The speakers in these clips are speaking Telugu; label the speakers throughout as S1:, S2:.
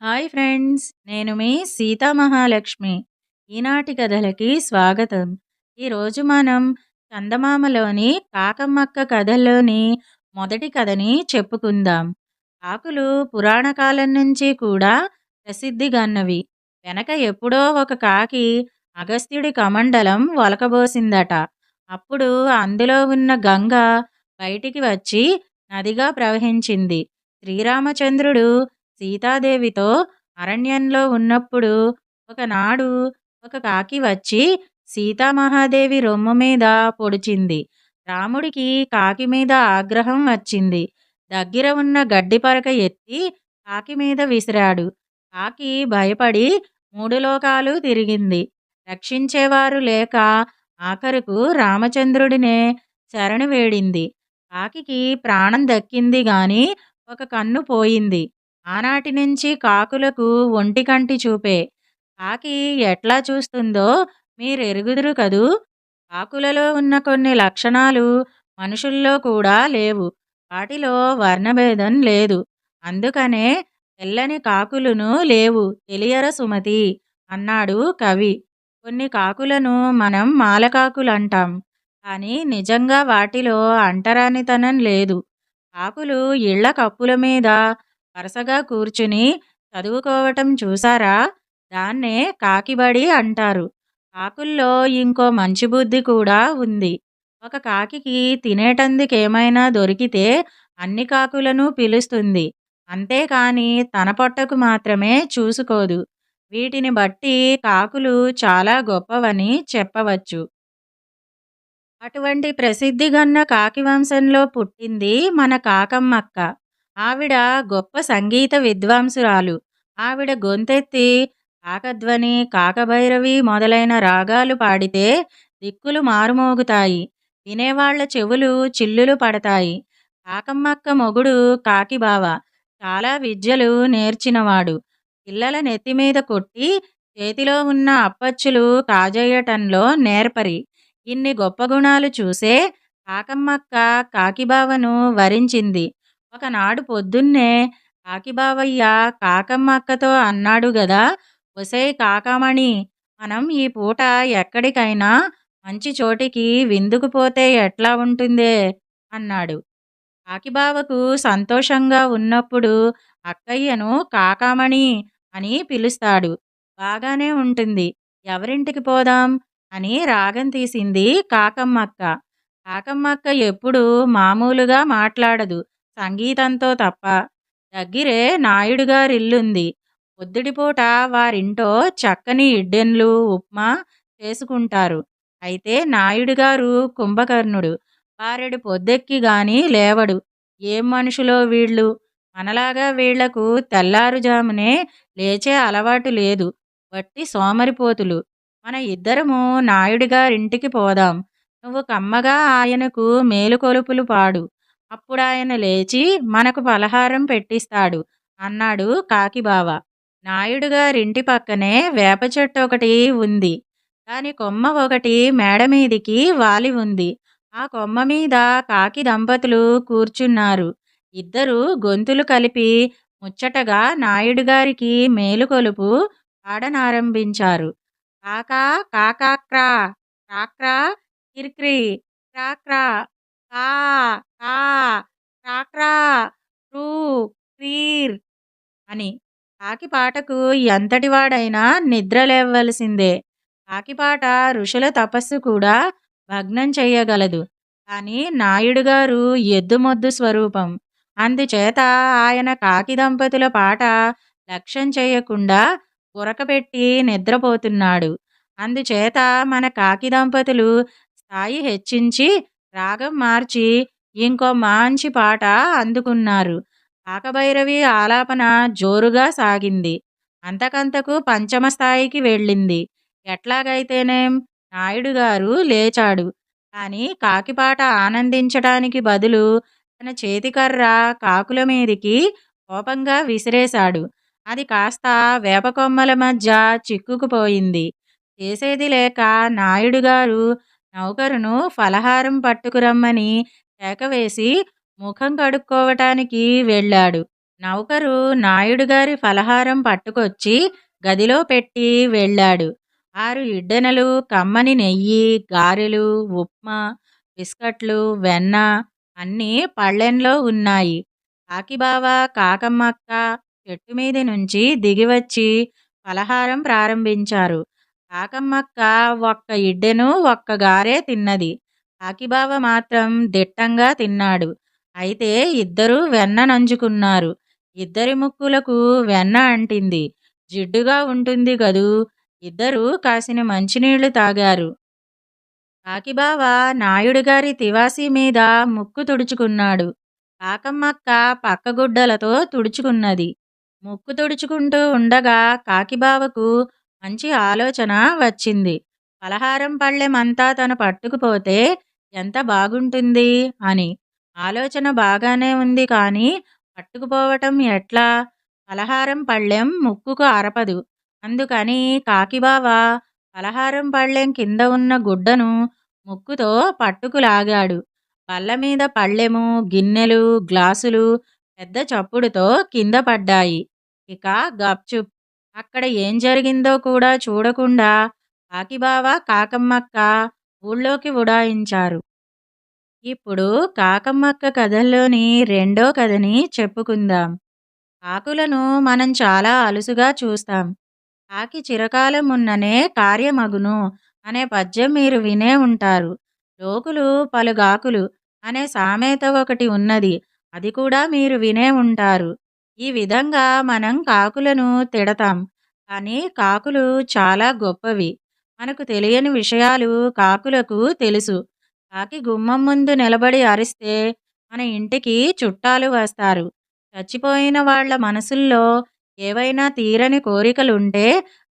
S1: హాయ్ ఫ్రెండ్స్, నేను మీ సీతా మహాలక్ష్మి. ఈనాటి కథలకి స్వాగతం. ఈరోజు మనం చందమామలోని కాకమ్మక్క కథల్లోని మొదటి కథని చెప్పుకుందాం. కాకులు పురాణ కాలం నుంచి కూడా ప్రసిద్ధిగన్నవి. వెనక ఎప్పుడో ఒక కాకి అగస్త్యుడి కమండలం ఒలకబోసిందట. అప్పుడు అందులో ఉన్న గంగ బయటికి వచ్చి నదిగా ప్రవహించింది. శ్రీరామచంద్రుడు సీతాదేవితో అరణ్యంలో ఉన్నప్పుడు ఒకనాడు ఒక కాకి వచ్చి సీతామహాదేవి రొమ్ము మీద పొడిచింది. రాముడికి కాకి మీద ఆగ్రహం వచ్చింది. దగ్గర ఉన్న గడ్డి పరక ఎత్తి కాకి మీద విసిరాడు. కాకి భయపడి మూడు లోకాలు తిరిగింది. రక్షించేవారు లేక ఆఖరుకు రామచంద్రుడినే శరణు వేడింది. కాకికి ప్రాణం దక్కింది గాని ఒక కన్ను పోయింది. ఆనాటి నుంచి కాకులకు ఒంటికంటి చూపే. కాకి ఎట్లా చూస్తుందో మీరెరుగుదురు కదూ. కాకులలో ఉన్న కొన్ని లక్షణాలు మనుషుల్లో కూడా లేవు. వాటిలో వర్ణభేదం లేదు. అందుకనే తెల్లని కాకులును లేవు తెలియర సుమతి అన్నాడు కవి. కొన్ని కాకులను మనం మాలకాకులంటాం. కానీ నిజంగా వాటిలో అంటరానితనం లేదు. కాకులు ఇళ్ల కప్పుల మీద వరుసగా కూర్చుని చదువుకోవటం చూసారా? దాన్నే కాకిబడి అంటారు. కాకుల్లో ఇంకో మంచి బుద్ధి కూడా ఉంది. ఒక కాకికి తినేటందుకేమైనా దొరికితే అన్ని కాకులను పిలుస్తుంది. అంతేకాని తన పొట్టకు మాత్రమే చూసుకోదు. వీటిని బట్టి కాకులు చాలా గొప్పవని చెప్పవచ్చు. అటువంటి ప్రసిద్ధిగన్న కాకి వంశంలో పుట్టింది మన కాకమ్మక్క. ఆవిడ గొప్ప సంగీత విద్వాంసురాలు. ఆవిడ గొంతెత్తి కాకధ్వని, కాకభైరవి మొదలైన రాగాలు పాడితే దిక్కులు మారుమోగుతాయి. వినేవాళ్ల చెవులు చిల్లులు పడతాయి. కాకమ్మక్క మొగుడు కాకిబావ చాలా విద్యలు నేర్చినవాడు. పిల్లల నెత్తిమీద కొట్టి చేతిలో ఉన్న అప్పచ్చులు కాజేయటంలో నేర్పరి. ఇన్ని గొప్ప గుణాలు చూసే కాకమ్మక్క కాకిబావను వరించింది. ఒకనాడు పొద్దున్నే కాకిబావయ్య కాకమ్మక్కతో అన్నాడు గదా, ఒసేయ్ కాకామణి, మనం ఈ పూట ఎక్కడికైనా మంచి చోటికి విందుకు పోతే ఎట్లా ఉంటుందే అన్నాడు. కాకిబావకు సంతోషంగా ఉన్నప్పుడు అక్కయ్యను కాకామణి అని పిలుస్తాడు. బాగానే ఉంటుంది. ఎవరింటికి పోదాం అని రాగం తీసింది కాకమ్మక్క. కాకమ్మక్క ఎప్పుడూ మామూలుగా మాట్లాడదు, సంగీతంతో తప్ప. దగ్గరే నాయుడుగారిల్లుంది. పొద్దుటిపూట వారింటో చక్కని ఇడ్డెన్లు, ఉప్మా చేసుకుంటారు. అయితే నాయుడుగారు కుంభకర్ణుడు. వారెడు పొద్దెక్కి గాని లేవడు. ఏం మనుషులో వీళ్ళు! మనలాగా వీళ్లకు తెల్లారుజామునే లేచే అలవాటు లేదు. వట్టి సోమరిపోతులు. మన ఇద్దరము నాయుడుగారింటికి పోదాం. నువ్వు కమ్మగా ఆయనకు మేలుకొలుపులు పాడు. అప్పుడాయన లేచి మనకు పలహారం పెట్టిస్తాడు అన్నాడు కాకిబావ. నాయుడుగారింటి పక్కనే వేప చెట్టు ఒకటి ఉంది. దాని కొమ్మ ఒకటి మేడమీదికి వాలి ఉంది. ఆ కొమ్మ మీద కాకి దంపతులు కూర్చున్నారు. ఇద్దరు గొంతులు కలిపి ముచ్చటగా నాయుడుగారికి మేలుకొలుపు పాడనారంభించారు. కాకా కాకాక్రా, క్రాక్రా కిర్క్రి, క్రాక్రా, కా కా, క్రాక్రా, క్రూ క్రీర్ అని. కాకిపాటకు ఎంతటివాడైనా నిద్రలేవలసిందే. కాకిపాట ఋషుల తపస్సు కూడా భగ్నం చెయ్యగలదు. కానీ నాయుడుగారు ఎద్దుమొద్దు స్వరూపం. అందుచేత ఆయన కాకి దంపతుల పాట లక్ష్యం చేయకుండా ఉరకపెట్టి నిద్రపోతున్నాడు. అందుచేత మన కాకి దంపతులు స్థాయి హెచ్చించి రాగం మార్చి ఇంకో మంచి పాట అందుకున్నారు. కాకభైరవి ఆలాపన జోరుగా సాగింది. అంతకంతకు పంచమ స్థాయికి వెళ్ళింది. ఎట్లాగైతేనేం నాయుడుగారు లేచాడు. కాని కాకిపాట ఆనందించటానికి బదులు తన చేతికర్ర కాకుల మీదికి కోపంగా విసిరేశాడు. అది కాస్త వేపకొమ్మల మధ్య చిక్కుకుపోయింది. చేసేది లేక నాయుడుగారు నౌకరును ఫలహారం పట్టుకురమ్మని కేకవేసి ముఖం కడుక్కోవటానికి వెళ్ళాడు. నౌకరు నాయుడుగారి ఫలహారం పట్టుకొచ్చి గదిలో పెట్టి వెళ్ళాడు. 6 ఇడ్డెనలు, కమ్మని నెయ్యి, గారెలు, ఉప్మా, బిస్కట్లు, వెన్న అన్నీ పళ్ళెంలో ఉన్నాయి. కాకిబావ, కాకమ్మక్క చెట్టు మీది నుంచి దిగివచ్చి ఫలహారం ప్రారంభించారు. కాకమ్మక్క ఒక్క ఇడ్డెను, ఒక్క గారే తిన్నది. కాకిబావ మాత్రం దిట్టంగా తిన్నాడు. అయితే ఇద్దరూ వెన్న నంజుకున్నారు. ఇద్దరి ముక్కులకు వెన్న అంటింది. జిడ్డుగా ఉంటుంది గదూ! ఇద్దరూ కాసిని మంచినీళ్లు తాగారు. కాకిబావ నాయుడుగారి తివాసీ మీద ముక్కు తుడుచుకున్నాడు. కాకమ్మక్క పక్కగుడ్డలతో తుడుచుకున్నది. ముక్కు తుడుచుకుంటూ ఉండగా కాకిబావకు మంచి ఆలోచన వచ్చింది. పలహారం పళ్ళెమంతా తను పట్టుకుపోతే ఎంత బాగుంటుంది అని. ఆలోచన బాగానే ఉంది కానీ పట్టుకుపోవటం ఎట్లా? పలహారం పళ్ళెం ముక్కుకు అరపదు. అందుకని కాకిబావ పలహారం పళ్ళెం కింద ఉన్న గుడ్డను ముక్కుతో పట్టుకు లాగాడు. బల్లమీద పళ్ళెము, గిన్నెలు, గ్లాసులు పెద్ద చప్పుడుతో కింద పడ్డాయి. ఇక గప్చుప్. అక్కడ ఏం జరిగిందో కూడా చూడకుండా కాకిబావ, కాకమ్మక్క ఊళ్ళోకి ఉడాయించారు. ఇప్పుడు కాకమ్మక్క కథల్లోని రెండో కథని చెప్పుకుందాం. కాకులను మనం చాలా అలుసుగా చూస్తాం. కాకి చిరకాలం ఉన్ననే కార్యమగును అనే పద్యం మీరు వినే ఉంటారు. లోకులు పలుగాకులు అనే సామెత ఒకటి ఉన్నది. అది కూడా మీరు వినే ఉంటారు. ఈ విధంగా మనం కాకులను తిడతాం. కానీ కాకులు చాలా గొప్పవి. మనకు తెలియని విషయాలు కాకులకు తెలుసు. కాకి గుమ్మం ముందు నిలబడి అరిస్తే మన ఇంటికి చుట్టాలు వస్తారు. చచ్చిపోయిన వాళ్ళ మనసుల్లో ఏవైనా తీరని కోరికలుంటే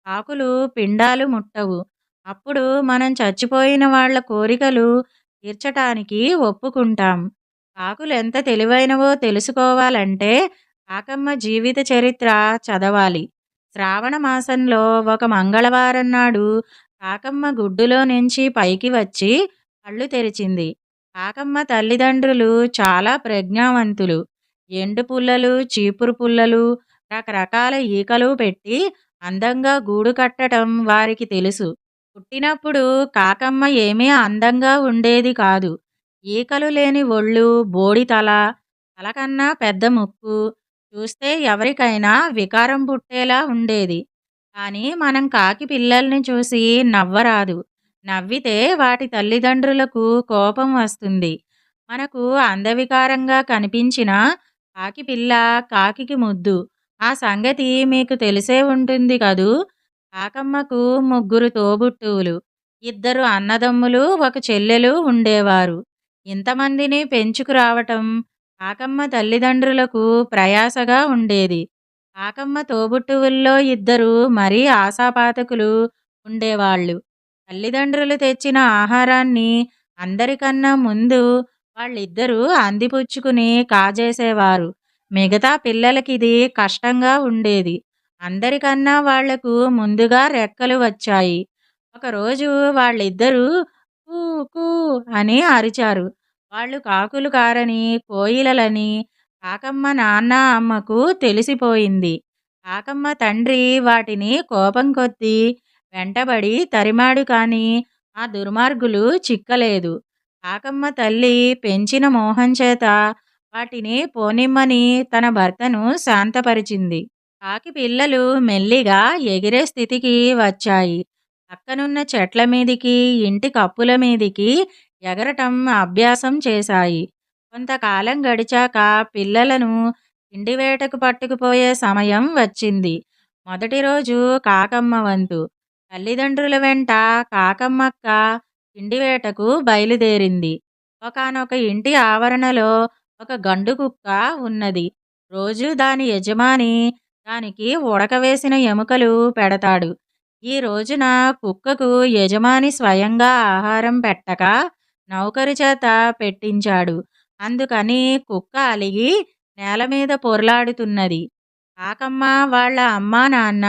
S1: కాకులు పిండాలు ముట్టవు. అప్పుడు మనం చచ్చిపోయిన వాళ్ళ కోరికలు తీర్చటానికి ఒప్పుకుంటాం. కాకులు ఎంత తెలివైనవో తెలుసుకోవాలంటే కాకమ్మ జీవిత చరిత్ర చదవాలి. శ్రావణ మాసంలో ఒక మంగళవారం నాడు కాకమ్మ గుడ్డులో నుంచి పైకి వచ్చి కళ్ళు తెరిచింది. కాకమ్మ తల్లిదండ్రులు చాలా ప్రజ్ఞావంతులు. ఎండు పుల్లలు, చీపురు పుల్లలు, రకరకాల ఈకలు పెట్టి అందంగా గూడు కట్టటం వారికి తెలుసు. పుట్టినప్పుడు కాకమ్మ ఏమీ అందంగా ఉండేది కాదు. ఈకలు లేని ఒళ్ళు, బోడి తల, తలకన్నా పెద్ద ముక్కు, చూస్తే ఎవరికైనా వికారం పుట్టేలా ఉండేది. కానీ మనం కాకి పిల్లల్ని చూసి నవ్వరాదు. నవ్వితే వాటి తల్లిదండ్రులకు కోపం వస్తుంది. మనకు అందవికారంగా కనిపించిన కాకి పిల్ల కాకికి ముద్దు. ఆ సంగతి మీకు తెలిసే ఉంటుంది కదూ! కాకమ్మకు ముగ్గురు తోబుట్టువులు. ఇద్దరు అన్నదమ్ములు, ఒక చెల్లెలు ఉండేవారు. ఇంతమందిని పెంచుకురావటం కాకమ్మ తల్లిదండ్రులకు ప్రయాసగా ఉండేది. కాకమ్మ తోబుట్టువుల్లో ఇద్దరు మరీ ఆశాపాతకులు ఉండేవాళ్ళు. తల్లిదండ్రులు తెచ్చిన ఆహారాన్ని అందరికన్నా ముందు వాళ్ళిద్దరూ అందిపుచ్చుకుని కాజేసేవారు. మిగతా పిల్లలకిది కష్టంగా ఉండేది. అందరికన్నా వాళ్లకు ముందుగా రెక్కలు వచ్చాయి. ఒకరోజు వాళ్ళిద్దరూ కూ కూ అని అరిచారు. వాళ్ళు కాకులు కారని, కోయిలలని కాకమ్మ నాన్న, అమ్మకు తెలిసిపోయింది. కాకమ్మ తండ్రి వాటిని కోపం కొద్దీ వెంటబడి తరిమాడు కానీ ఆ దుర్మార్గులు చిక్కలేదు. కాకమ్మ తల్లి పెంచిన మోహం చేత వాటిని పోనిమ్మని తన భర్తను శాంతపరిచింది. కాకి పిల్లలు మెల్లిగా ఎగిరే స్థితికి వచ్చాయి. పక్కనున్న చెట్ల మీదికి, ఇంటి కప్పుల మీదికి ఎగరటం అభ్యాసం చేశాయి. కొంతకాలం గడిచాక పిల్లలను తిండివేటకు పట్టుకుపోయే సమయం వచ్చింది. మొదటి రోజు కాకమ్మ వంతు. తల్లిదండ్రుల వెంట కాకమ్మక్క తిండివేటకు బయలుదేరింది. ఒకానొక ఇంటి ఆవరణలో ఒక గండు కుక్క ఉన్నది. రోజూ దాని యజమాని దానికి ఉడకవేసిన ఎముకలు పెడతాడు. ఈ రోజున కుక్కకు యజమాని స్వయంగా ఆహారం పెట్టక నౌకరు చేత పెట్టించాడు. అందుకని కుక్క అలిగి నేలమీద పొర్లాడుతున్నది. కాకమ్మ వాళ్ళ అమ్మా నాన్న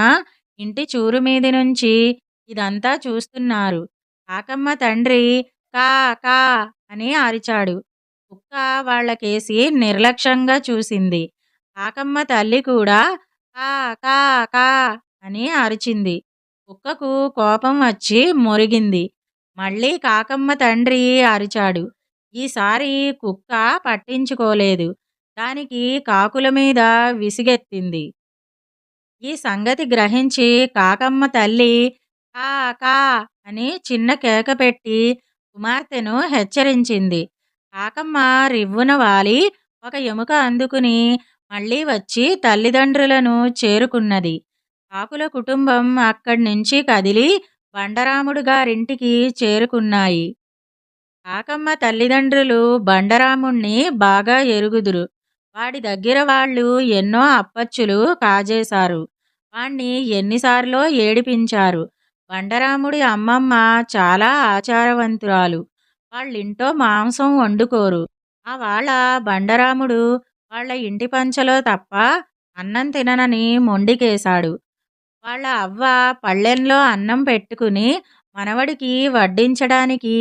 S1: ఇంటి చూరు మీది నుంచి ఇదంతా చూస్తున్నారు. కాకమ్మ తండ్రి కా కా అని అరిచాడు. కుక్క వాళ్ళకేసి నిర్లక్ష్యంగా చూసింది. కాకమ్మ తల్లి కూడా కా కా కా అని అరిచింది. కుక్కకు కోపం వచ్చి మొరిగింది. మళ్ళీ కాకమ్మ తండ్రి అరిచాడు. ఈసారి కుక్క పట్టించుకోలేదు. దానికి కాకుల మీద విసిగెత్తింది. ఈ సంగతి గ్రహించి కాకమ్మ తల్లి కా కా అని చిన్న కేక పెట్టి కుమార్తెను హెచ్చరించింది. కాకమ్మ రివ్వున వాలి ఒక ఎముక అందుకుని మళ్ళీ వచ్చి తల్లిదండ్రులను చేరుకున్నది. కాకుల కుటుంబం అక్కడి నుంచి కదిలి బండరాముడు గారింటికి చేరుకున్నాయి. కాకమ్మ తల్లిదండ్రులు బండరాముణ్ణి బాగా ఎరుగుదురు. వాడి దగ్గర వాళ్ళు ఎన్నో అప్పచ్చులు కాజేశారు. వాణ్ణి ఎన్నిసార్లో ఏడిపించారు. బండరాముడి అమ్మమ్మ చాలా ఆచారవంతురాలు. వాళ్ళింట్లో మాంసం వండుకోరు. ఆవాళ బండరాముడు వాళ్ళ ఇంటి పంచలో తప్ప అన్నం తిననని మొండికేశాడు. వాళ్ళ అవ్వ పళ్ళెంలో అన్నం పెట్టుకుని మనవడికి వడ్డించడానికి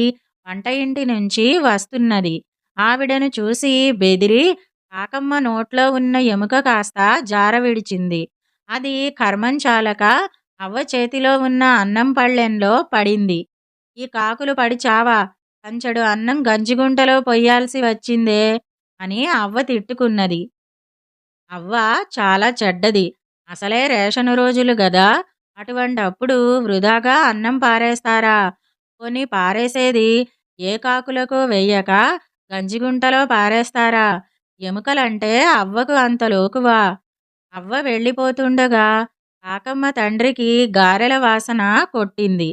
S1: వంట ఇంటి నుంచి వస్తున్నది. ఆవిడను చూసి బెదిరి కాకమ్మ నోట్లో ఉన్న ఎముక కాస్త జార విడిచింది. అది కర్మం చాలక అవ్వ చేతిలో ఉన్న అన్నం పళ్ళెంలో పడింది. ఈ కాకులు పడి చావా, కంచెడు అన్నం గంజిగుంటలో పొయ్యాల్సి వచ్చిందే అని అవ్వ తిట్టుకున్నది. అవ్వ చాలా చెడ్డది. అసలే రేషను రోజులు గదా! అటువంటప్పుడు వృధాగా అన్నం పారేస్తారా? పోనీ పారేసేది ఏ కాకులకో వెయ్యక గంజిగుంటలో పారేస్తారా? ఎముకలంటే అవ్వకు అంత లోకువా? అవ్వ వెళ్ళిపోతుండగా కాకమ్మ తండ్రికి గారెల వాసన కొట్టింది.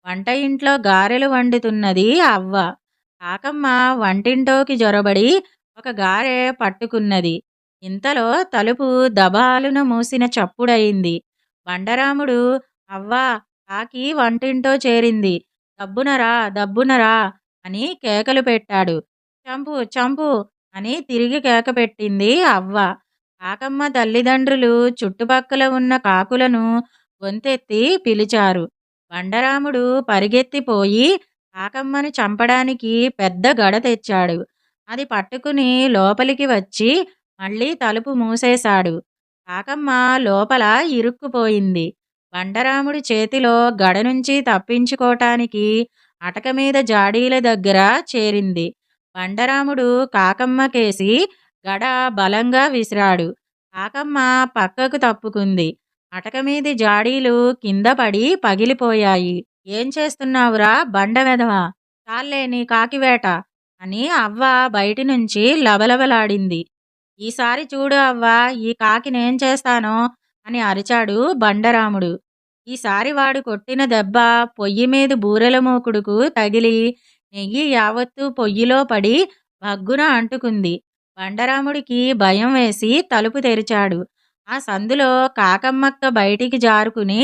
S1: వంట ఇంట్లో గారెలు వండుతున్నది అవ్వ. కాకమ్మ వంటింట్లోకి జొరబడి ఒక గారె పట్టుకున్నది. ఇంతలో తలుపు దబాలున మూసిన చప్పుడయింది. బండరాముడు అవ్వా, కాకి వంటింటో చేరింది. దబ్బునరా దబ్బునరా అని కేకలు పెట్టాడు. చంపు చంపు అని తిరిగి కేక పెట్టింది అవ్వ. కాకమ్మ తల్లిదండ్రులు చుట్టుపక్కల ఉన్న కాకులను గొంతెత్తి పిలిచారు. బండరాముడు పరిగెత్తిపోయి కాకమ్మని చంపడానికి పెద్ద గడ తెచ్చాడు. అది పట్టుకుని లోపలికి వచ్చి మళ్ళీ తలుపు మూసేశాడు. కాకమ్మ లోపల ఇరుక్కుపోయింది. బండరాముడి చేతిలో గడ నుంచి తప్పించుకోటానికి అటక మీద జాడీల దగ్గర చేరింది. బండరాముడు కాకమ్మ కేసి గడ బలంగా విసిరాడు. కాకమ్మ పక్కకు తప్పుకుంది. అటక మీది జాడీలు కింద పడి పగిలిపోయాయి. ఏం చేస్తున్నావురా బండ వెధవా, చాల్లే నీ కాకివేట అని అవ్వ బయటి నుంచి లబలబలాడింది. ఈసారి చూడు అవ్వా, ఈ కాకినేం చేస్తానో అని అరిచాడు బండరాముడు. ఈసారి వాడు కొట్టిన దెబ్బ పొయ్యి మీద బూరెల మూకుడుకు తగిలి నెయ్యి యావత్తూ పొయ్యిలో పడి భగ్గున అంటుకుంది. బండరాముడికి భయం వేసి తలుపు తెరిచాడు. ఆ సందులో కాకమ్మక్క బయటికి జారుకుని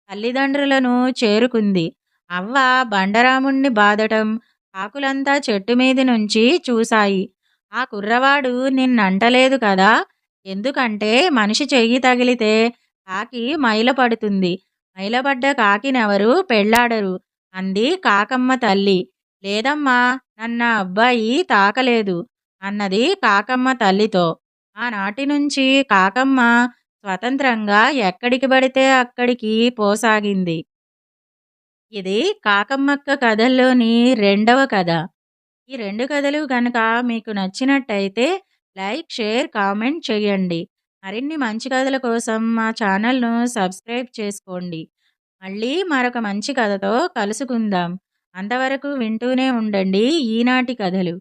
S1: తల్లిదండ్రులను చేరుకుంది. అవ్వ బండరాముణ్ణి బాదటం కాకులంతా చెట్టు మీది నుంచి చూశాయి. ఆ కుర్రవాడు నిన్నంటలేదు కదా, ఎందుకంటే మనిషి చెయ్యి తగిలితే కాకి మైలపడుతుంది. మైలపడ్డ కాకినెవరు పెళ్లాడరు అంది కాకమ్మ తల్లి. లేదమ్మా, నన్నా అబ్బాయి తాకలేదు అన్నది కాకమ్మ తల్లితో. ఆనాటి నుంచి కాకమ్మ స్వతంత్రంగా ఎక్కడికి పడితే అక్కడికి పోసాగింది. ఇది కాకమ్మక్క కథల్లోని రెండవ కథ. ఈ రెండు కథలు గనక మీకు నచ్చినట్టయితే లైక్, షేర్, కామెంట్ చేయండి. మరిన్ని మంచి కథల కోసం మా ఛానల్ను సబ్స్క్రైబ్ చేసుకోండి. మళ్ళీ మరొక మంచి కథతో కలుసుకుందాం. అంతవరకు వింటూనే ఉండండి ఈనాటి కథలు.